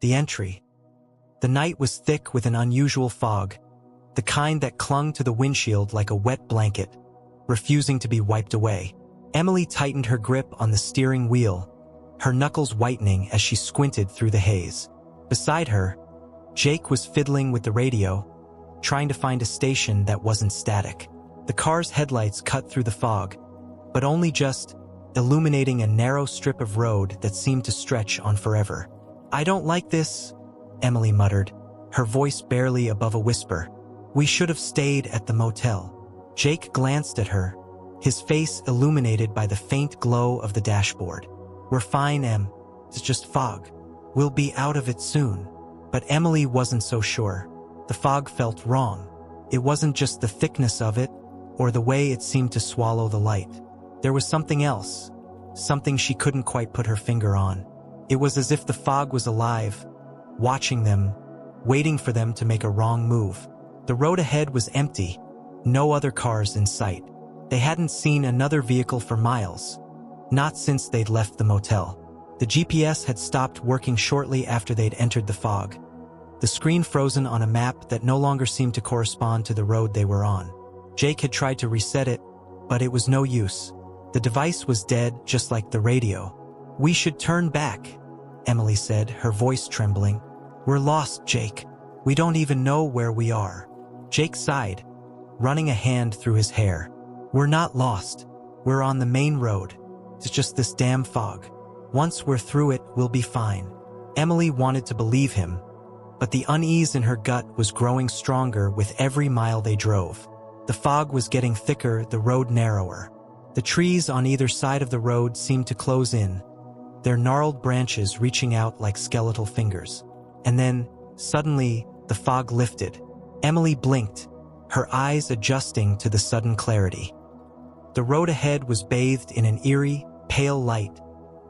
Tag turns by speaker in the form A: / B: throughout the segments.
A: The entry. The night was thick with an unusual fog, the kind that clung to the windshield like a wet blanket, refusing to be wiped away. Emily tightened her grip on the steering wheel, her knuckles whitening as she squinted through the haze. Beside her, Jake was fiddling with the radio, trying to find a station that wasn't static. The car's headlights cut through the fog, but only just, illuminating a narrow strip of road that seemed to stretch on forever. "I don't like this," Emily muttered, her voice barely above a whisper. "We should have stayed at the motel." Jake glanced at her, his face illuminated by the faint glow of the dashboard. "We're fine, Em. It's just fog. We'll be out of it soon." But Emily wasn't so sure. The fog felt wrong. It wasn't just the thickness of it, or the way it seemed to swallow the light. There was something else, something she couldn't quite put her finger on. It was as if the fog was alive, watching them, waiting for them to make a wrong move. The road ahead was empty, no other cars in sight. They hadn't seen another vehicle for miles, not since they'd left the motel. The GPS had stopped working shortly after they'd entered the fog, the screen frozen on a map that no longer seemed to correspond to the road they were on. Jake had tried to reset it, but it was no use. The device was dead, just like the radio. "We should turn back," Emily said, her voice trembling. "We're lost, Jake. We don't even know where we are." Jake sighed, running a hand through his hair. "We're not lost. We're on the main road. It's just this damn fog. Once we're through it, we'll be fine." Emily wanted to believe him, but the unease in her gut was growing stronger with every mile they drove. The fog was getting thicker, the road narrower. The trees on either side of the road seemed to close in, their gnarled branches reaching out like skeletal fingers. And then, suddenly, the fog lifted. Emily blinked, her eyes adjusting to the sudden clarity. The road ahead was bathed in an eerie, pale light,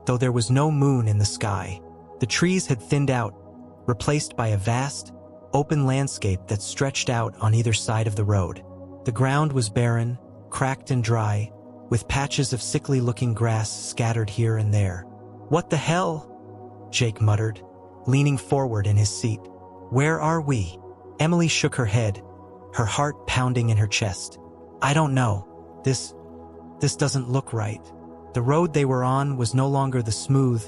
A: though there was no moon in the sky. The trees had thinned out, replaced by a vast, open landscape that stretched out on either side of the road. The ground was barren, cracked and dry, with patches of sickly-looking grass scattered here and there. "What the hell?" Jake muttered, leaning forward in his seat. "Where are we?" Emily shook her head, her heart pounding in her chest. "I don't know. This doesn't look right." The road they were on was no longer the smooth,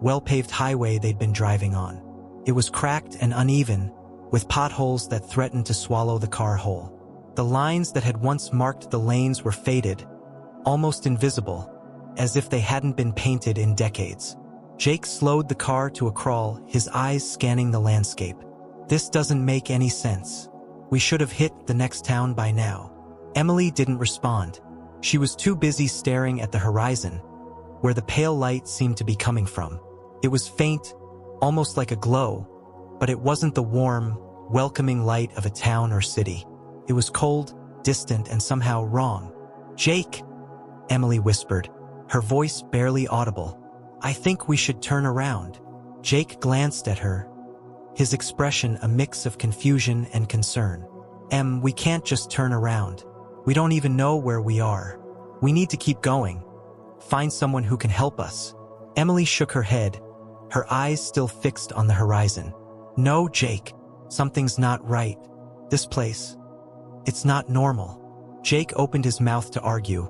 A: well-paved highway they'd been driving on. It was cracked and uneven, with potholes that threatened to swallow the car whole. The lines that had once marked the lanes were faded, almost invisible, as if they hadn't been painted in decades. Jake slowed the car to a crawl, his eyes scanning the landscape. "This doesn't make any sense. We should have hit the next town by now." Emily didn't respond. She was too busy staring at the horizon, where the pale light seemed to be coming from. It was faint, almost like a glow, but it wasn't the warm, welcoming light of a town or city. It was cold, distant, and somehow wrong. "Jake," Emily whispered, her voice barely audible. "I think we should turn around." Jake glanced at her, his expression a mix of confusion and concern. "Em, we can't just turn around. We don't even know where we are. We need to keep going. Find someone who can help us." Emily shook her head, her eyes still fixed on the horizon. "No, Jake, something's not right. This place, it's not normal." Jake opened his mouth to argue,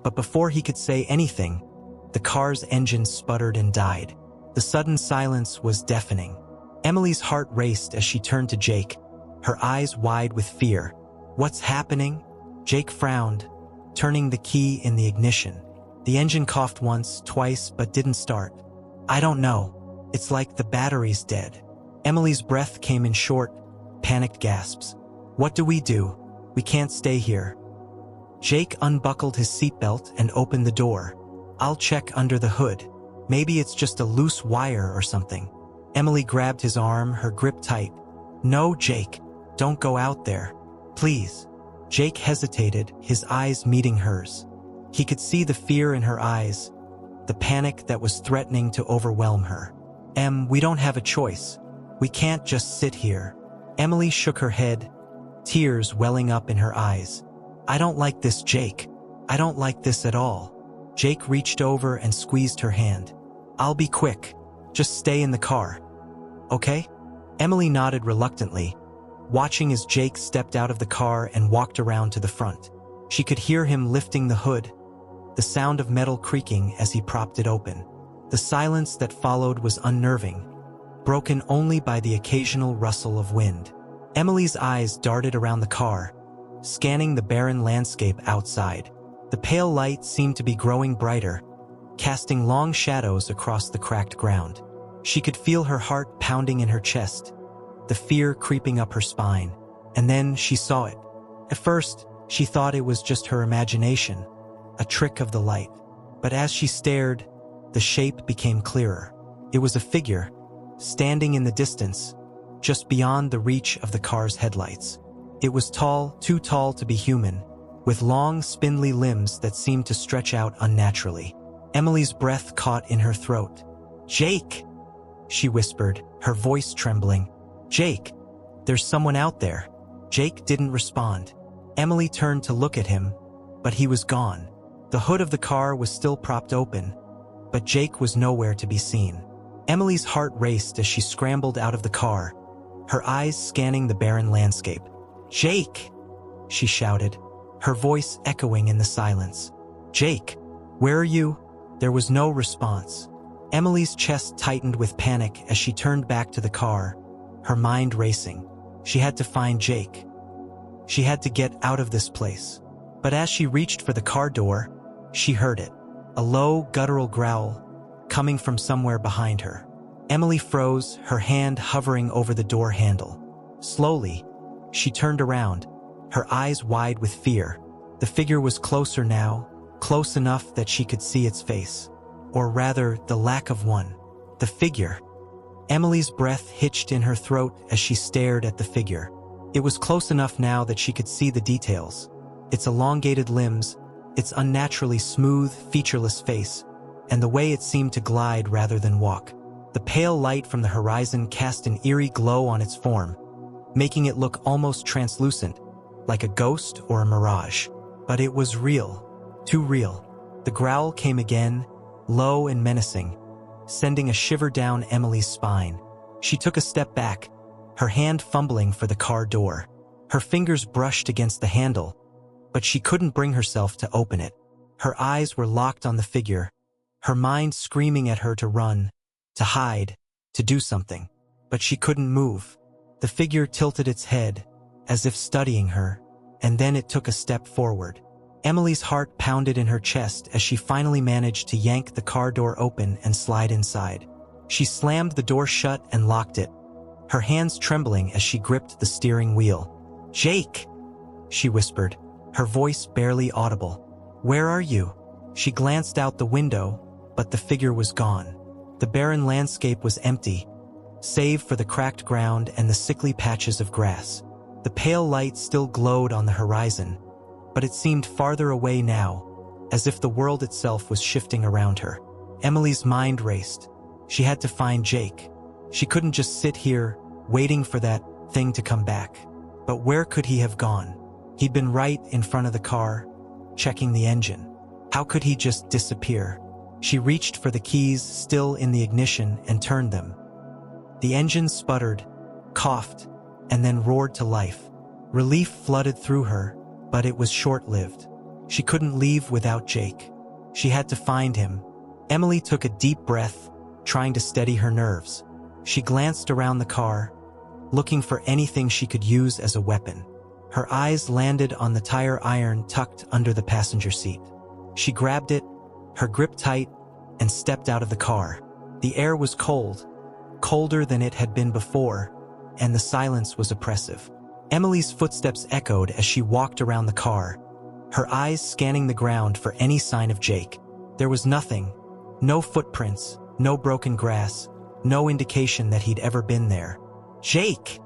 A: but before he could say anything, the car's engine sputtered and died. The sudden silence was deafening. Emily's heart raced as she turned to Jake, her eyes wide with fear. "What's happening?" Jake frowned, turning the key in the ignition. The engine coughed once, twice, but didn't start. "I don't know. It's like the battery's dead." Emily's breath came in short, panicked gasps. "What do? We can't stay here." Jake unbuckled his seatbelt and opened the door. "I'll check under the hood. Maybe it's just a loose wire or something." Emily grabbed his arm, her grip tight. "No, Jake, don't go out there. Please." Jake hesitated, his eyes meeting hers. He could see the fear in her eyes, the panic that was threatening to overwhelm her. "Em, we don't have a choice. We can't just sit here." Emily shook her head, tears welling up in her eyes. "I don't like this, Jake. I don't like this at all." Jake reached over and squeezed her hand. "I'll be quick. Just stay in the car." okay?" Emily nodded reluctantly, watching as Jake stepped out of the car and walked around to the front. She could hear him lifting the hood, the sound of metal creaking as he propped it open. The silence that followed was unnerving, broken only by the occasional rustle of wind. Emily's eyes darted around the car, scanning the barren landscape outside. The pale light seemed to be growing brighter, casting long shadows across the cracked ground. She could feel her heart pounding in her chest, the fear creeping up her spine. And then she saw it. At first, she thought it was just her imagination, a trick of the light. But as she stared, the shape became clearer. It was a figure, standing in the distance, just beyond the reach of the car's headlights. It was tall, too tall to be human, with long, spindly limbs that seemed to stretch out unnaturally. Emily's breath caught in her throat. "Jake!" she whispered, her voice trembling. "Jake, there's someone out there." Jake didn't respond. Emily turned to look at him, but he was gone. The hood of the car was still propped open, but Jake was nowhere to be seen. Emily's heart raced as she scrambled out of the car, her eyes scanning the barren landscape. "Jake!" she shouted, her voice echoing in the silence. "Jake, where are you?" There was no response. Emily's chest tightened with panic as she turned back to the car, her mind racing. She had to find Jake. She had to get out of this place. But as she reached for the car door, she heard it, a low, guttural growl, coming from somewhere behind her. Emily froze, her hand hovering over the door handle. Slowly, she turned around, her eyes wide with fear. The figure was closer now, close enough that she could see its face. Or rather, the lack of one. The figure. Emily's breath hitched in her throat as she stared at the figure. It was close enough now that she could see the details. Its elongated limbs, its unnaturally smooth, featureless face, and the way it seemed to glide rather than walk. The pale light from the horizon cast an eerie glow on its form, making it look almost translucent, like a ghost or a mirage. But it was real. Too real. The growl came again, low and menacing, sending a shiver down Emily's spine. She took a step back, her hand fumbling for the car door. Her fingers brushed against the handle, but she couldn't bring herself to open it. Her eyes were locked on the figure, her mind screaming at her to run, to hide, to do something. But she couldn't move. The figure tilted its head, as if studying her, and then it took a step forward. Emily's heart pounded in her chest as she finally managed to yank the car door open and slide inside. She slammed the door shut and locked it, her hands trembling as she gripped the steering wheel. "Jake!" she whispered, her voice barely audible. "Where are you?" She glanced out the window, but the figure was gone. The barren landscape was empty, save for the cracked ground and the sickly patches of grass. The pale light still glowed on the horizon, but it seemed farther away now, as if the world itself was shifting around her. Emily's mind raced. She had to find Jake. She couldn't just sit here, waiting for that thing to come back. But where could he have gone? He'd been right in front of the car, checking the engine. How could he just disappear? She reached for the keys still in the ignition and turned them. The engine sputtered, coughed, and then roared to life. Relief flooded through her, but it was short-lived. She couldn't leave without Jake. She had to find him. Emily took a deep breath, trying to steady her nerves. She glanced around the car, looking for anything she could use as a weapon. Her eyes landed on the tire iron tucked under the passenger seat. She grabbed it, her grip tight, and stepped out of the car. The air was cold, colder than it had been before, and the silence was oppressive. Emily's footsteps echoed as she walked around the car, her eyes scanning the ground for any sign of Jake. There was nothing. No footprints, no broken grass, no indication that he'd ever been there. "Jake!"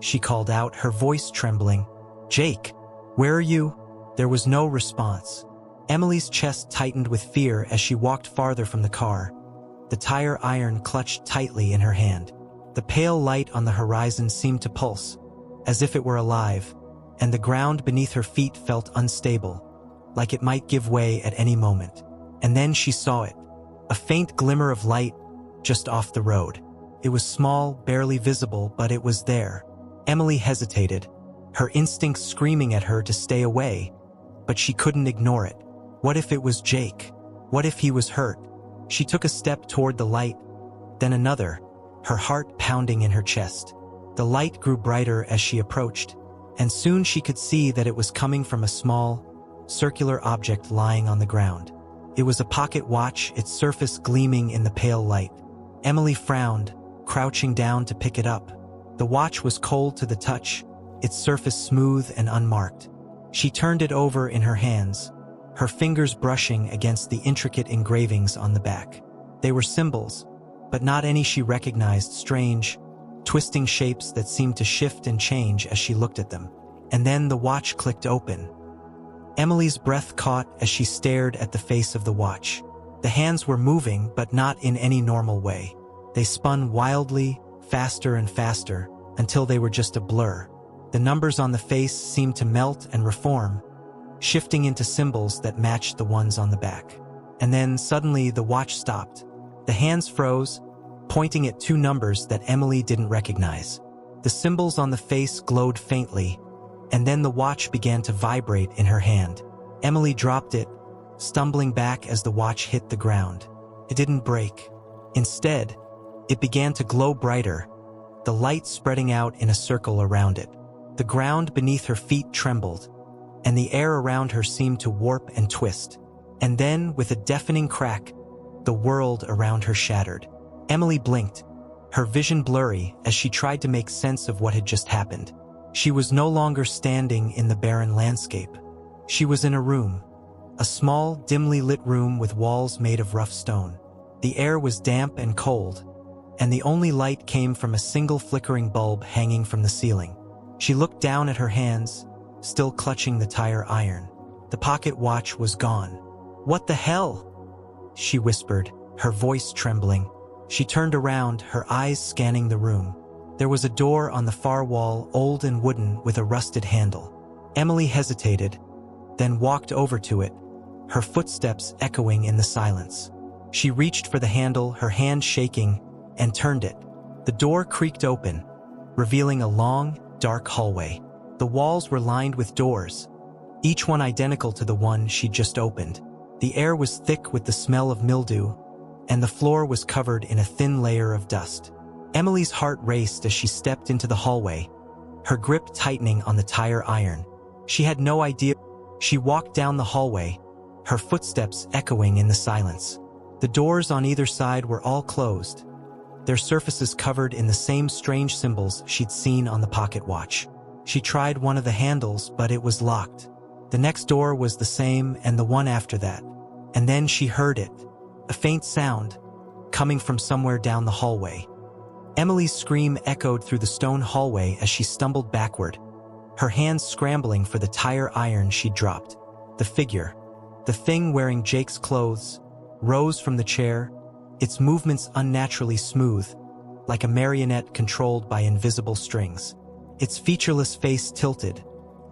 A: she called out, her voice trembling. "Jake, where are you?" There was no response. Emily's chest tightened with fear as she walked farther from the car, the tire iron clutched tightly in her hand. The pale light on the horizon seemed to pulse, as if it were alive, and the ground beneath her feet felt unstable, like it might give way at any moment. And then she saw it, a faint glimmer of light just off the road. It was small, barely visible, but it was there. Emily hesitated, her instincts screaming at her to stay away, but she couldn't ignore it. What if it was Jake? What if he was hurt? She took a step toward the light, then another, her heart pounding in her chest. The light grew brighter as she approached, and soon she could see that it was coming from a small, circular object lying on the ground. It was a pocket watch, its surface gleaming in the pale light. Emily frowned, crouching down to pick it up. The watch was cold to the touch, its surface smooth and unmarked. She turned it over in her hands, her fingers brushing against the intricate engravings on the back. They were symbols, but not any she recognized, strange, twisting shapes that seemed to shift and change as she looked at them. And then the watch clicked open. Emily's breath caught as she stared at the face of the watch. The hands were moving, but not in any normal way. They spun wildly, faster and faster, until they were just a blur. The numbers on the face seemed to melt and reform, shifting into symbols that matched the ones on the back. And then suddenly the watch stopped. The hands froze, pointing at two numbers that Emily didn't recognize. The symbols on the face glowed faintly, and then the watch began to vibrate in her hand. Emily dropped it, stumbling back as the watch hit the ground. It didn't break. Instead, it began to glow brighter, the light spreading out in a circle around it. The ground beneath her feet trembled, and the air around her seemed to warp and twist. And then, with a deafening crack, the world around her shattered. Emily blinked, her vision blurry as she tried to make sense of what had just happened. She was no longer standing in the barren landscape. She was in a room, a small, dimly lit room with walls made of rough stone. The air was damp and cold, and the only light came from a single flickering bulb hanging from the ceiling. She looked down at her hands, still clutching the tire iron. The pocket watch was gone. "What the hell?" she whispered, her voice trembling. She turned around, her eyes scanning the room. There was a door on the far wall, old and wooden, with a rusted handle. Emily hesitated, then walked over to it, her footsteps echoing in the silence. She reached for the handle, her hand shaking, and turned it. The door creaked open, revealing a long, dark hallway. The walls were lined with doors, each one identical to the one she'd just opened. The air was thick with the smell of mildew, and the floor was covered in a thin layer of dust. Emily's heart raced as she stepped into the hallway, her grip tightening on the tire iron. She had no idea. She walked down the hallway, her footsteps echoing in the silence. The doors on either side were all closed, their surfaces covered in the same strange symbols she'd seen on the pocket watch. She tried one of the handles, but it was locked. The next door was the same, and the one after that. And then she heard it, a faint sound, coming from somewhere down the hallway. Emily's scream echoed through the stone hallway as she stumbled backward, her hands scrambling for the tire iron she'd dropped. The figure, the thing wearing Jake's clothes, rose from the chair, its movements unnaturally smooth, like a marionette controlled by invisible strings. Its featureless face tilted,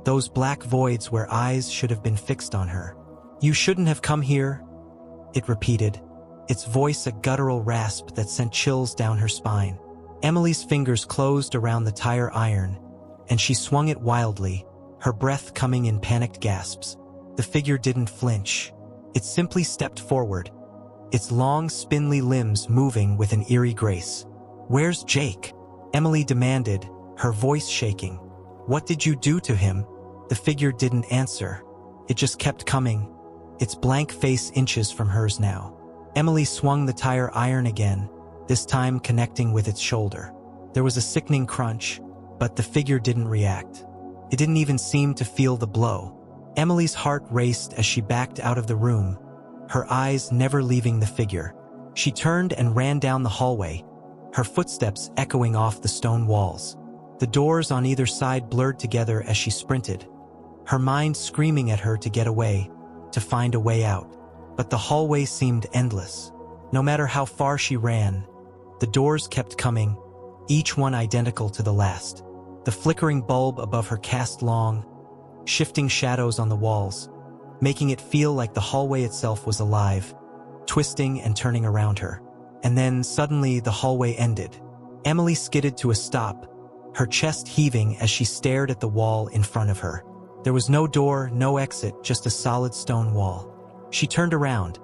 A: those black voids where eyes should have been fixed on her. "You shouldn't have come here," it repeated, its voice a guttural rasp that sent chills down her spine. Emily's fingers closed around the tire iron, and she swung it wildly, her breath coming in panicked gasps. The figure didn't flinch. It simply stepped forward, its long, spindly limbs moving with an eerie grace. "Where's Jake?" Emily demanded, her voice shaking. "What did you do to him?" The figure didn't answer. It just kept coming, its blank face inches from hers now. Emily swung the tire iron again, this time connecting with its shoulder. There was a sickening crunch, but the figure didn't react. It didn't even seem to feel the blow. Emily's heart raced as she backed out of the room, her eyes never leaving the figure. She turned and ran down the hallway, her footsteps echoing off the stone walls. The doors on either side blurred together as she sprinted, her mind screaming at her to get away, to find a way out. But the hallway seemed endless. No matter how far she ran, the doors kept coming, each one identical to the last. The flickering bulb above her cast long, shifting shadows on the walls, making it feel like the hallway itself was alive, twisting and turning around her. And then suddenly the hallway ended. Emily skidded to a stop, her chest heaving as she stared at the wall in front of her. There was no door, no exit, just a solid stone wall. She turned around,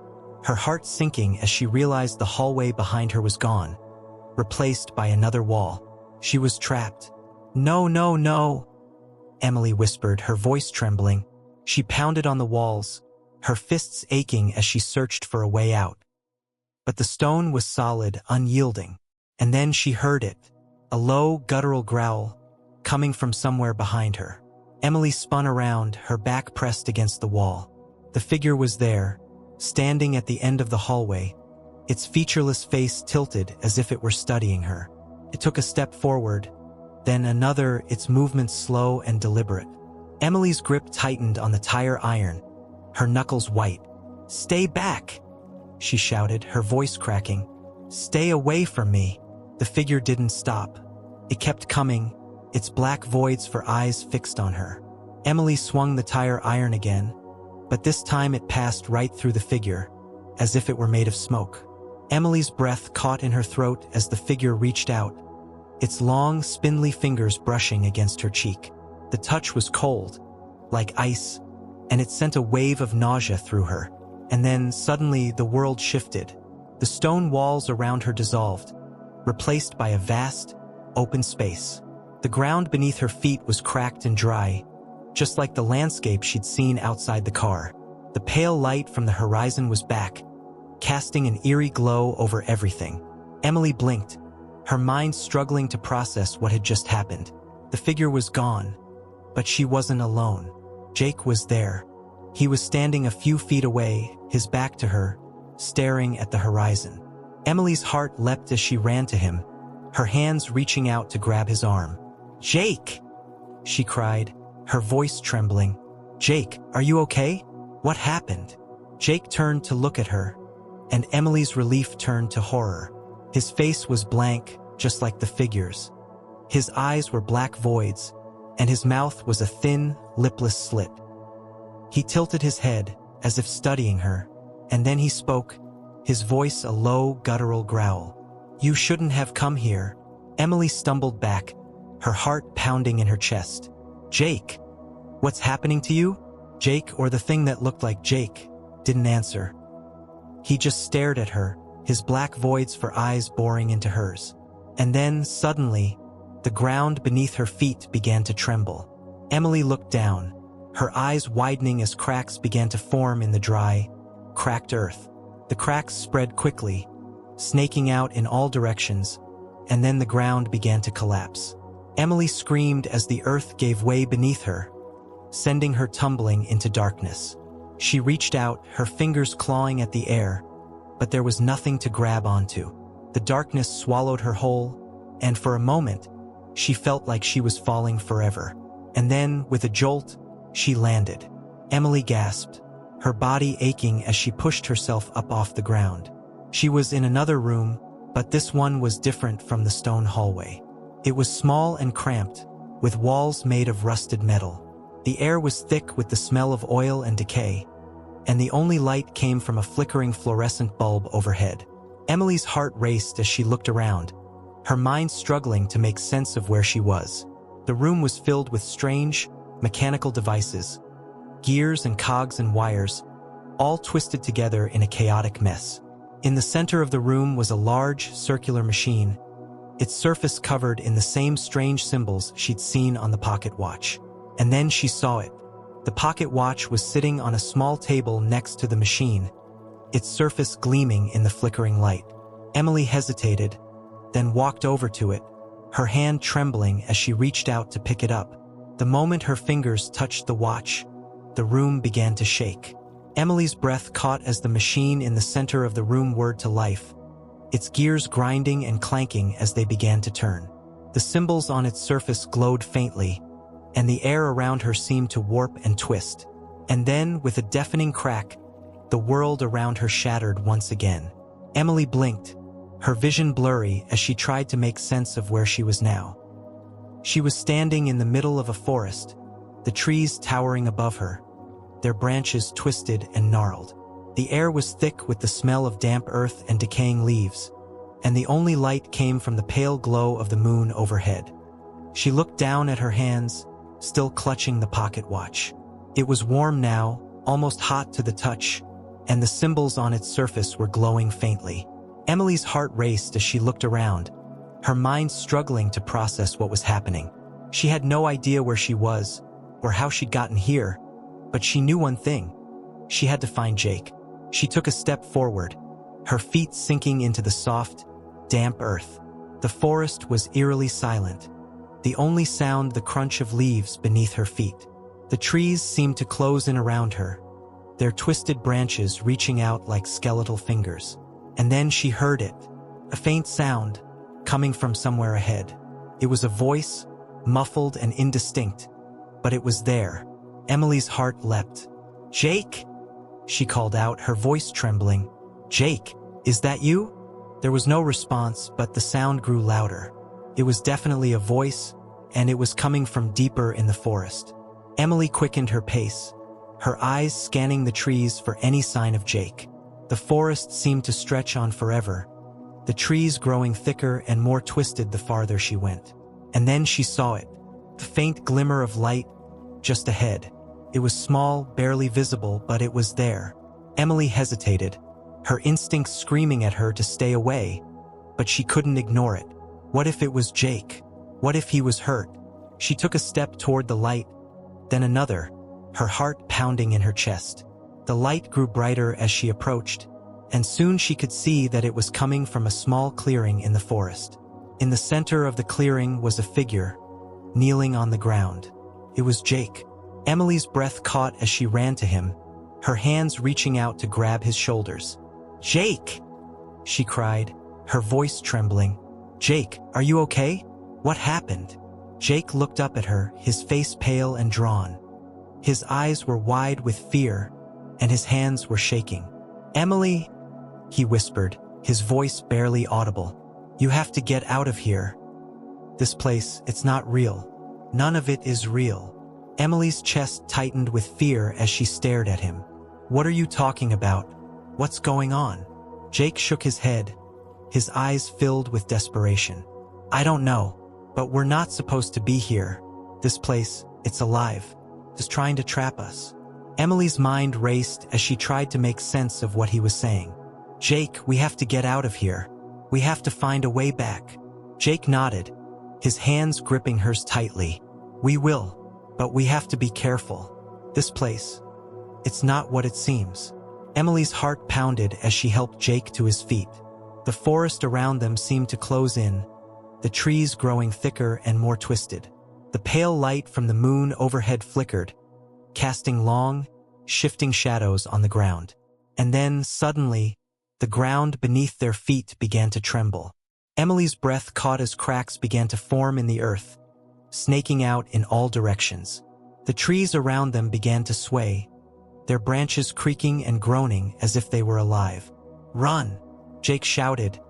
A: her heart sinking as she realized the hallway behind her was gone, replaced by another wall. She was trapped. "No, no, no," Emily whispered, her voice trembling. She pounded on the walls, her fists aching as she searched for a way out. But the stone was solid, unyielding. And then she heard it, a low, guttural growl, coming from somewhere behind her. Emily spun around, her back pressed against the wall. The figure was there, standing at the end of the hallway, its featureless face tilted as if it were studying her. It took a step forward, then another, its movements slow and deliberate. Emily's grip tightened on the tire iron, her knuckles white. "Stay back," she shouted, her voice cracking. "Stay away from me." The figure didn't stop. It kept coming, its black voids for eyes fixed on her. Emily swung the tire iron again, but this time it passed right through the figure, as if it were made of smoke. Emily's breath caught in her throat as the figure reached out, its long, spindly fingers brushing against her cheek. The touch was cold, like ice, and it sent a wave of nausea through her. And then, suddenly, the world shifted. The stone walls around her dissolved, replaced by a vast, open space. The ground beneath her feet was cracked and dry, just like the landscape she'd seen outside the car. The pale light from the horizon was back, casting an eerie glow over everything. Emily blinked, her mind struggling to process what had just happened. The figure was gone, but she wasn't alone. Jake was there. He was standing a few feet away, his back to her, staring at the horizon. Emily's heart leapt as she ran to him, her hands reaching out to grab his arm. "Jake!" she cried, her voice trembling. "Jake, are you okay? What happened?" Jake turned to look at her, and Emily's relief turned to horror. His face was blank, just like the figure's. His eyes were black voids, and his mouth was a thin, lipless slit. He tilted his head, as if studying her, and then he spoke, his voice a low, guttural growl. "You shouldn't have come here." Emily stumbled back, her heart pounding in her chest. "Jake, what's happening to you?" Jake, or the thing that looked like Jake, didn't answer. He just stared at her, his black voids for eyes boring into hers. And then, suddenly, the ground beneath her feet began to tremble. Emily looked down, her eyes widening as cracks began to form in the dry, cracked earth. The cracks spread quickly, snaking out in all directions, and then the ground began to collapse. Emily screamed as the earth gave way beneath her, sending her tumbling into darkness. She reached out, her fingers clawing at the air, but there was nothing to grab onto. The darkness swallowed her whole, and for a moment, she felt like she was falling forever. And then, with a jolt, she landed. Emily gasped, her body aching as she pushed herself up off the ground. She was in another room, but this one was different from the stone hallway. It was small and cramped, with walls made of rusted metal. The air was thick with the smell of oil and decay, and the only light came from a flickering fluorescent bulb overhead. Emily's heart raced as she looked around, her mind struggling to make sense of where she was. The room was filled with strange, mechanical devices, gears and cogs and wires, all twisted together in a chaotic mess. In the center of the room was a large, circular machine, its surface covered in the same strange symbols she'd seen on the pocket watch. And then she saw it. The pocket watch was sitting on a small table next to the machine, its surface gleaming in the flickering light. Emily hesitated, then walked over to it, her hand trembling as she reached out to pick it up. The moment her fingers touched the watch, the room began to shake. Emily's breath caught as the machine in the center of the room whirred to life, its gears grinding and clanking as they began to turn. The symbols on its surface glowed faintly, and the air around her seemed to warp and twist. And then, with a deafening crack, the world around her shattered once again. Emily blinked, her vision blurry as she tried to make sense of where she was now. She was standing in the middle of a forest, the trees towering above her, their branches twisted and gnarled. The air was thick with the smell of damp earth and decaying leaves, and the only light came from the pale glow of the moon overhead. She looked down at her hands, still clutching the pocket watch. It was warm now, almost hot to the touch, and the symbols on its surface were glowing faintly. Emily's heart raced as she looked around, her mind struggling to process what was happening. She had no idea where she was, or how she'd gotten here, but she knew one thing. She had to find Jake. She took a step forward, her feet sinking into the soft, damp earth. The forest was eerily silent, the only sound the crunch of leaves beneath her feet. The trees seemed to close in around her, their twisted branches reaching out like skeletal fingers. And then she heard it, a faint sound, coming from somewhere ahead. It was a voice, muffled and indistinct, but it was there. Emily's heart leapt. "Jake!" she called out, her voice trembling. "Jake, is that you?" There was no response, but the sound grew louder. It was definitely a voice, and it was coming from deeper in the forest. Emily quickened her pace, her eyes scanning the trees for any sign of Jake. The forest seemed to stretch on forever, the trees growing thicker and more twisted the farther she went. And then she saw it, the faint glimmer of light just ahead. It was small, barely visible, but it was there. Emily hesitated, her instincts screaming at her to stay away, but she couldn't ignore it. What if it was Jake? What if he was hurt? She took a step toward the light, then another, her heart pounding in her chest. The light grew brighter as she approached, and soon she could see that it was coming from a small clearing in the forest. In the center of the clearing was a figure, kneeling on the ground. It was Jake. Emily's breath caught as she ran to him, her hands reaching out to grab his shoulders. "Jake!" she cried, her voice trembling. "Jake, are you okay? What happened?" Jake looked up at her, his face pale and drawn. His eyes were wide with fear, and his hands were shaking. "Emily," he whispered, his voice barely audible. "You have to get out of here. This place, it's not real. None of it is real." Emily's chest tightened with fear as she stared at him. "What are you talking about? What's going on?" Jake shook his head, his eyes filled with desperation. "I don't know, but we're not supposed to be here. This place, it's alive. It's trying to trap us." Emily's mind raced as she tried to make sense of what he was saying. "Jake, we have to get out of here. We have to find a way back." Jake nodded, his hands gripping hers tightly. "We will, but we have to be careful. This place, it's not what it seems." Emily's heart pounded as she helped Jake to his feet. The forest around them seemed to close in, the trees growing thicker and more twisted. The pale light from the moon overhead flickered, casting long, shifting shadows on the ground. And then, suddenly, the ground beneath their feet began to tremble. Emily's breath caught as cracks began to form in the earth, snaking out in all directions. The trees around them began to sway, their branches creaking and groaning as if they were alive. "Run!" Jake shouted,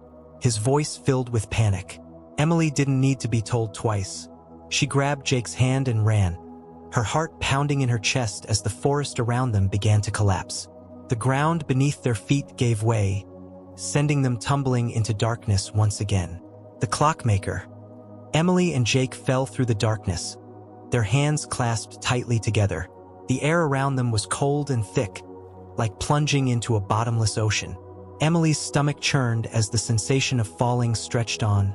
A: his voice filled with panic. Emily didn't need to be told twice. She grabbed Jake's hand and ran, her heart pounding in her chest as the forest around them began to collapse. The ground beneath their feet gave way, sending them tumbling into darkness once again. The clockmaker. Emily and Jake fell through the darkness, their hands clasped tightly together. The air around them was cold and thick, like plunging into a bottomless ocean. Emily's stomach churned as the sensation of falling stretched on,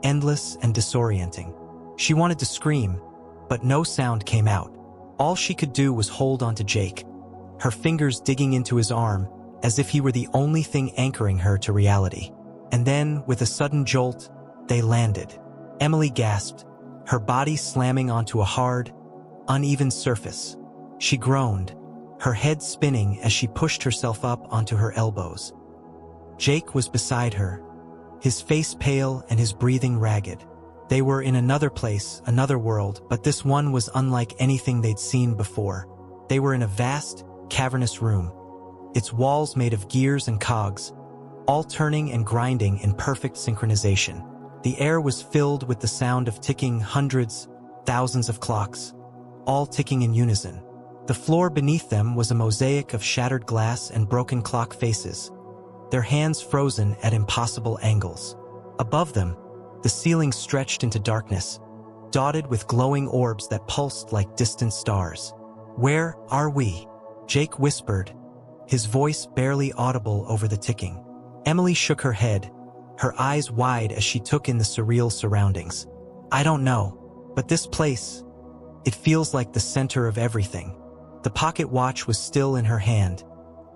A: endless and disorienting. She wanted to scream, but no sound came out. All she could do was hold onto Jake, her fingers digging into his arm as if he were the only thing anchoring her to reality. And then, with a sudden jolt, they landed. Emily gasped, her body slamming onto a hard, uneven surface. She groaned, her head spinning as she pushed herself up onto her elbows. Jake was beside her, his face pale and his breathing ragged. They were in another place, another world, but this one was unlike anything they'd seen before. They were in a vast, cavernous room, its walls made of gears and cogs, all turning and grinding in perfect synchronization. The air was filled with the sound of ticking hundreds, thousands of clocks, all ticking in unison. The floor beneath them was a mosaic of shattered glass and broken clock faces, their hands frozen at impossible angles. Above them, the ceiling stretched into darkness, dotted with glowing orbs that pulsed like distant stars. "Where are we?" Jake whispered, his voice barely audible over the ticking. Emily shook her head, her eyes wide as she took in the surreal surroundings. "I don't know, but this place, it feels like the center of everything." The pocket watch was still in her hand,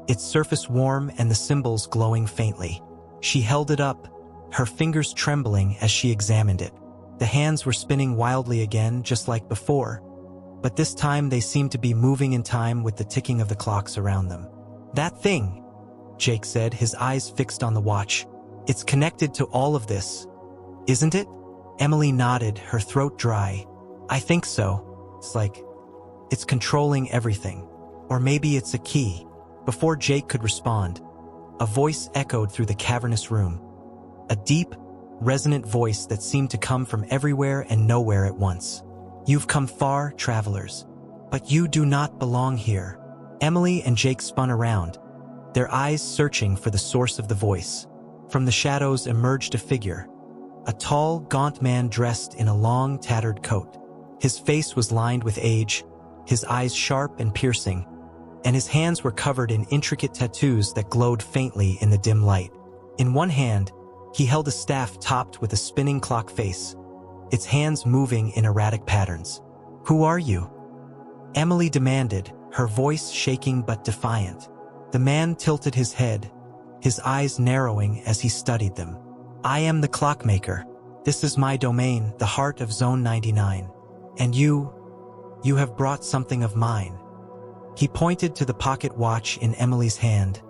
A: its surface warm and the symbols glowing faintly. She held it up, her fingers trembling as she examined it. The hands were spinning wildly again, just like before, but this time they seemed to be moving in time with the ticking of the clocks around them. "That thing," Jake said, his eyes fixed on the watch. "It's connected to all of this, isn't it?" Emily nodded, her throat dry. "I think so. It's controlling everything. Or maybe it's a key." Before Jake could respond, a voice echoed through the cavernous room. A deep, resonant voice that seemed to come from everywhere and nowhere at once. "You've come far, travelers, but you do not belong here." Emily and Jake spun around, their eyes searching for the source of the voice. From the shadows emerged a figure, a tall, gaunt man dressed in a long, tattered coat. His face was lined with age, his eyes sharp and piercing, and his hands were covered in intricate tattoos that glowed faintly in the dim light. In one hand, he held a staff topped with a spinning clock face, its hands moving in erratic patterns. "Who are you?" Emily demanded, her voice shaking but defiant. The man tilted his head, his eyes narrowing as he studied them. "I am the clockmaker. This is my domain, the heart of Zone 99. And you have brought something of mine." He pointed to the pocket watch in Emily's hand,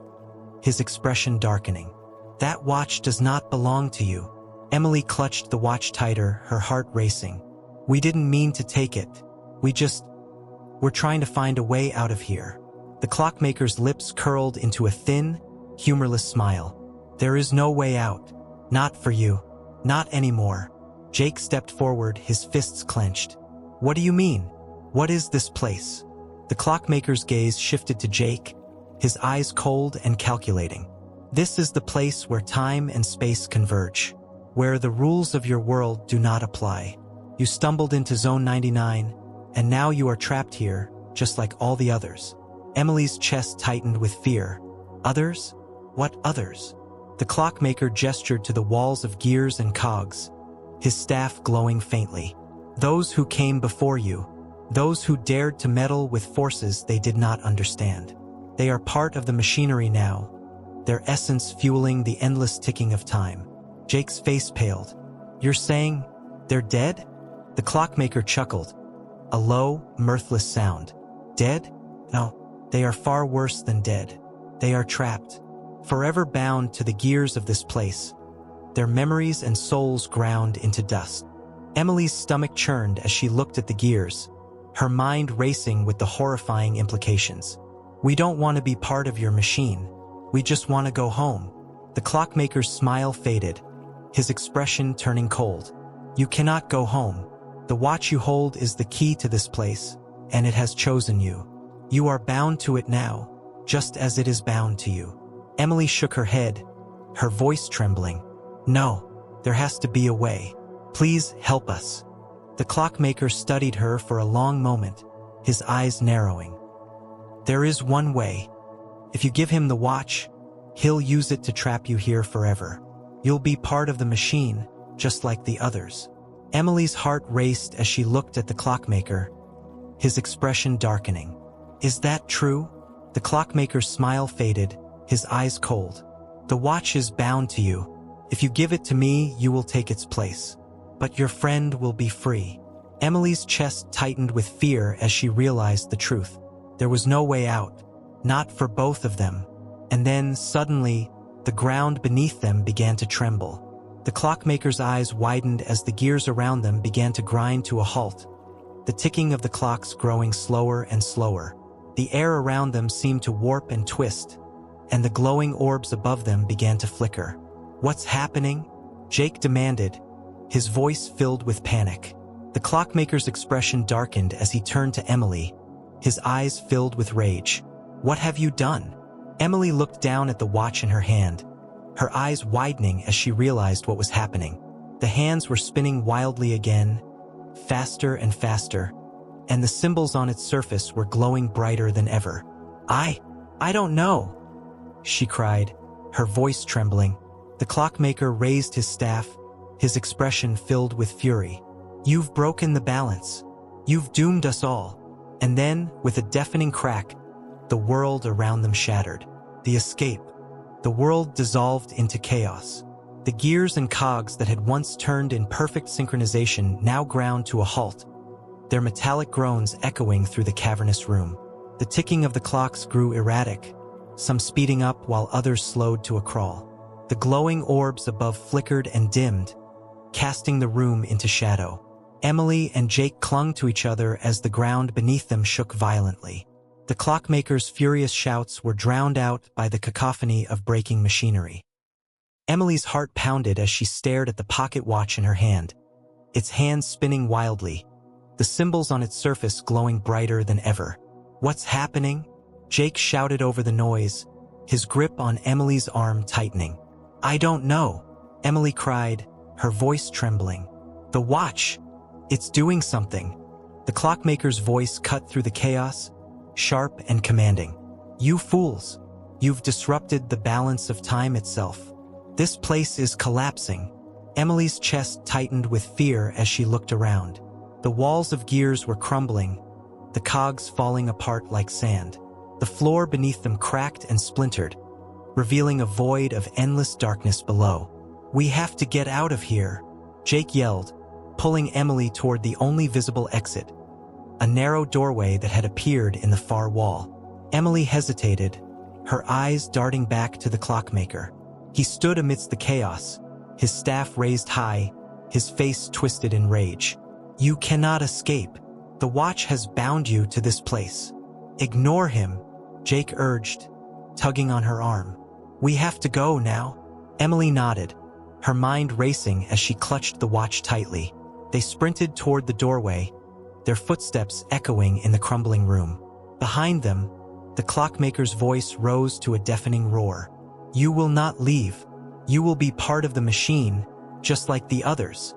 A: his expression darkening. "That watch does not belong to you." Emily clutched the watch tighter, her heart racing. "We didn't mean to take it. We're trying to find a way out of here." The clockmaker's lips curled into a thin, humorless smile. "There is no way out. Not for you. Not anymore." Jake stepped forward, his fists clenched. "What do you mean? What is this place?" The clockmaker's gaze shifted to Jake, his eyes cold and calculating. "This is the place where time and space converge, where the rules of your world do not apply. You stumbled into Zone 99, and now you are trapped here, just like all the others." Emily's chest tightened with fear. "Others? What others?" The clockmaker gestured to the walls of gears and cogs, his staff glowing faintly. "Those who came before you, those who dared to meddle with forces they did not understand. They are part of the machinery now, their essence fueling the endless ticking of time." Jake's face paled. "You're saying they're dead?" The clockmaker chuckled, a low, mirthless sound. "Dead? No, they are far worse than dead. They are trapped, forever bound to the gears of this place, their memories and souls ground into dust." Emily's stomach churned as she looked at the gears, her mind racing with the horrifying implications. "We don't want to be part of your machine. We just want to go home." The clockmaker's smile faded, his expression turning cold. "You cannot go home. The watch you hold is the key to this place, and it has chosen you. You are bound to it now, just as it is bound to you." Emily shook her head, her voice trembling. "No, there has to be a way. Please help us." The clockmaker studied her for a long moment, his eyes narrowing. "There is one way. If you give him the watch, he'll use it to trap you here forever. You'll be part of the machine, just like the others." Emily's heart raced as she looked at the clockmaker, his expression darkening. "Is that true?" The clockmaker's smile faded, his eyes cold. "The watch is bound to you. If you give it to me, you will take its place. But your friend will be free." Emily's chest tightened with fear as she realized the truth. There was no way out, not for both of them. And then, suddenly, the ground beneath them began to tremble. The clockmaker's eyes widened as the gears around them began to grind to a halt, the ticking of the clocks growing slower and slower. The air around them seemed to warp and twist, and the glowing orbs above them began to flicker. "What's happening?" Jake demanded, his voice filled with panic. The clockmaker's expression darkened as he turned to Emily, his eyes filled with rage. "What have you done?" Emily looked down at the watch in her hand, her eyes widening as she realized what was happening. The hands were spinning wildly again, faster and faster, and the symbols on its surface were glowing brighter than ever. I don't know," she cried, her voice trembling. The clockmaker raised his staff, his expression filled with fury. "You've broken the balance. You've doomed us all." And then, with a deafening crack, the world around them shattered. The escape. The world dissolved into chaos. The gears and cogs that had once turned in perfect synchronization now ground to a halt, their metallic groans echoing through the cavernous room. The ticking of the clocks grew erratic, some speeding up while others slowed to a crawl. The glowing orbs above flickered and dimmed, casting the room into shadow. Emily and Jake clung to each other as the ground beneath them shook violently. The clockmaker's furious shouts were drowned out by the cacophony of breaking machinery. Emily's heart pounded as she stared at the pocket watch in her hand, its hands spinning wildly, the symbols on its surface glowing brighter than ever. "What's happening?" Jake shouted over the noise, his grip on Emily's arm tightening. "I don't know," Emily cried, her voice trembling. "The watch! It's doing something." The clockmaker's voice cut through the chaos, sharp and commanding. "You fools! You've disrupted the balance of time itself. This place is collapsing." Emily's chest tightened with fear as she looked around. The walls of gears were crumbling, the cogs falling apart like sand. The floor beneath them cracked and splintered, revealing a void of endless darkness below. "We have to get out of here," Jake yelled, pulling Emily toward the only visible exit, a narrow doorway that had appeared in the far wall. Emily hesitated, her eyes darting back to the clockmaker. He stood amidst the chaos, his staff raised high, his face twisted in rage. "You cannot escape. The watch has bound you to this place." "Ignore him," Jake urged, tugging on her arm. "We have to go now." Emily nodded, her mind racing as she clutched the watch tightly. They sprinted toward the doorway, their footsteps echoing in the crumbling room. Behind them, the clockmaker's voice rose to a deafening roar. "You will not leave. You will be part of the machine, just like the others."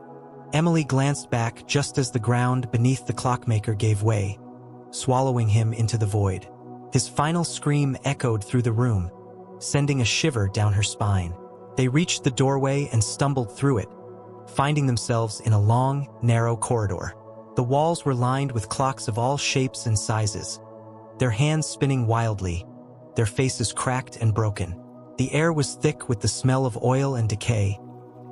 A: Emily glanced back just as the ground beneath the clockmaker gave way, swallowing him into the void. His final scream echoed through the room, sending a shiver down her spine. They reached the doorway and stumbled through it, finding themselves in a long, narrow corridor. The walls were lined with clocks of all shapes and sizes, their hands spinning wildly, their faces cracked and broken. The air was thick with the smell of oil and decay,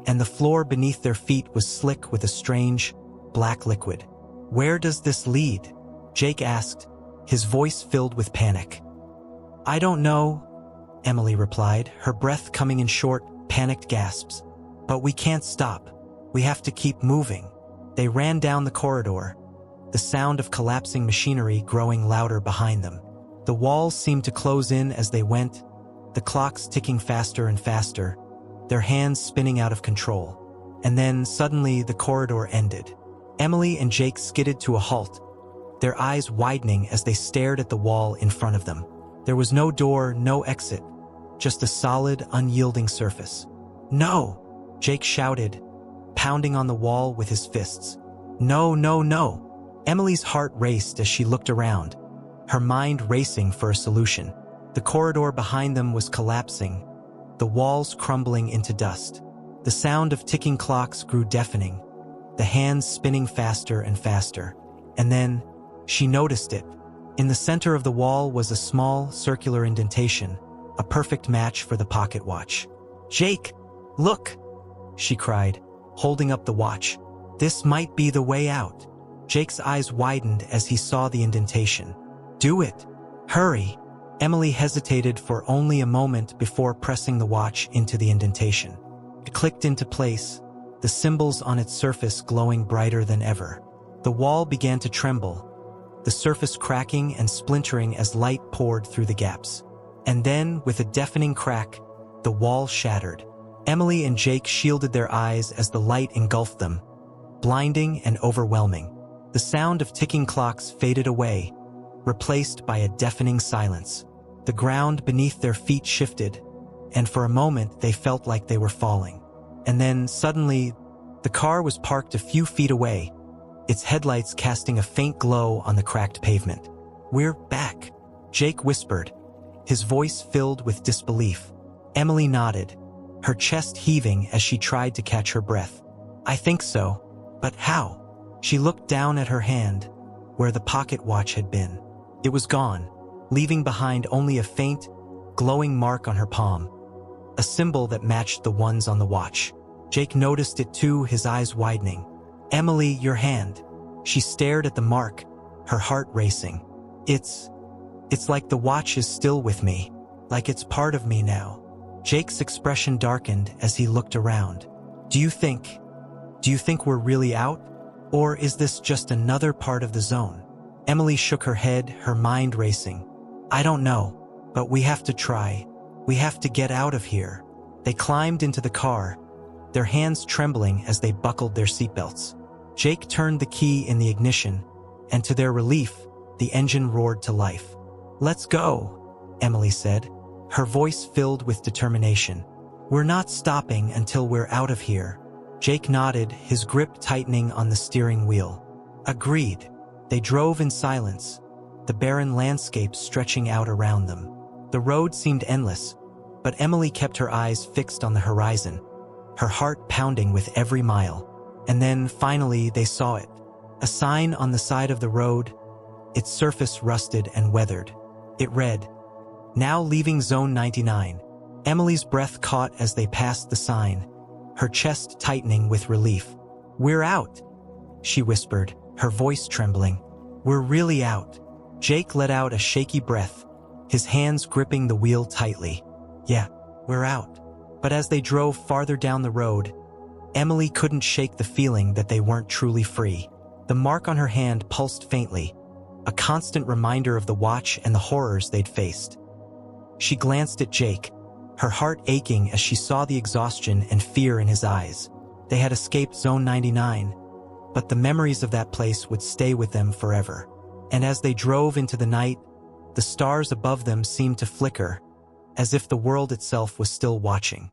A: and the floor beneath their feet was slick with a strange, black liquid. "Where does this lead?" Jake asked, his voice filled with panic. "I don't know," Emily replied, her breath coming in short, panicked gasps. "But we can't stop. We have to keep moving." They ran down the corridor, the sound of collapsing machinery growing louder behind them. The walls seemed to close in as they went, the clocks ticking faster and faster, their hands spinning out of control. And then, suddenly, the corridor ended. Emily and Jake skidded to a halt, their eyes widening as they stared at the wall in front of them. There was no door, no exit, just a solid, unyielding surface. "No!" Jake shouted, pounding on the wall with his fists. "No, no, no!" Emily's heart raced as she looked around, her mind racing for a solution. The corridor behind them was collapsing, the walls crumbling into dust. The sound of ticking clocks grew deafening, the hands spinning faster and faster. And then, she noticed it. In the center of the wall was a small, circular indentation, a perfect match for the pocket watch. "Jake, look!" she cried, holding up the watch. "This might be the way out." Jake's eyes widened as he saw the indentation. "Do it! Hurry!" Emily hesitated for only a moment before pressing the watch into the indentation. It clicked into place, the symbols on its surface glowing brighter than ever. The wall began to tremble, the surface cracking and splintering as light poured through the gaps. And then, with a deafening crack, the wall shattered. Emily and Jake shielded their eyes as the light engulfed them, blinding and overwhelming. The sound of ticking clocks faded away, replaced by a deafening silence. The ground beneath their feet shifted, and for a moment they felt like they were falling. And then, suddenly, the car was parked a few feet away, its headlights casting a faint glow on the cracked pavement. "We're back," Jake whispered, his voice filled with disbelief. Emily nodded, her chest heaving as she tried to catch her breath. "I think so. But how?" She looked down at her hand, where the pocket watch had been. It was gone, leaving behind only a faint, glowing mark on her palm, a symbol that matched the ones on the watch. Jake noticed it too, his eyes widening. "Emily, your hand." She stared at the mark, her heart racing. It's like the watch is still with me, like it's part of me now." Jake's expression darkened as he looked around. Do you think we're really out? Or is this just another part of the zone?" Emily shook her head, her mind racing. "I don't know, but we have to try. We have to get out of here." They climbed into the car, their hands trembling as they buckled their seatbelts. Jake turned the key in the ignition, and to their relief, the engine roared to life. "Let's go," Emily said, her voice filled with determination. "We're not stopping until we're out of here." Jake nodded, his grip tightening on the steering wheel. "Agreed." They drove in silence, the barren landscape stretching out around them. The road seemed endless, but Emily kept her eyes fixed on the horizon, her heart pounding with every mile. And then, finally, they saw it. A sign on the side of the road, its surface rusted and weathered. It read, "Now leaving Zone 99." Emily's breath caught as they passed the sign, her chest tightening with relief. "We're out," she whispered, her voice trembling. "We're really out." Jake let out a shaky breath, his hands gripping the wheel tightly. "Yeah, we're out." But as they drove farther down the road, Emily couldn't shake the feeling that they weren't truly free. The mark on her hand pulsed faintly, a constant reminder of the watch and the horrors they'd faced. She glanced at Jake, her heart aching as she saw the exhaustion and fear in his eyes. They had escaped Zone 99, but the memories of that place would stay with them forever. And as they drove into the night, the stars above them seemed to flicker, as if the world itself was still watching.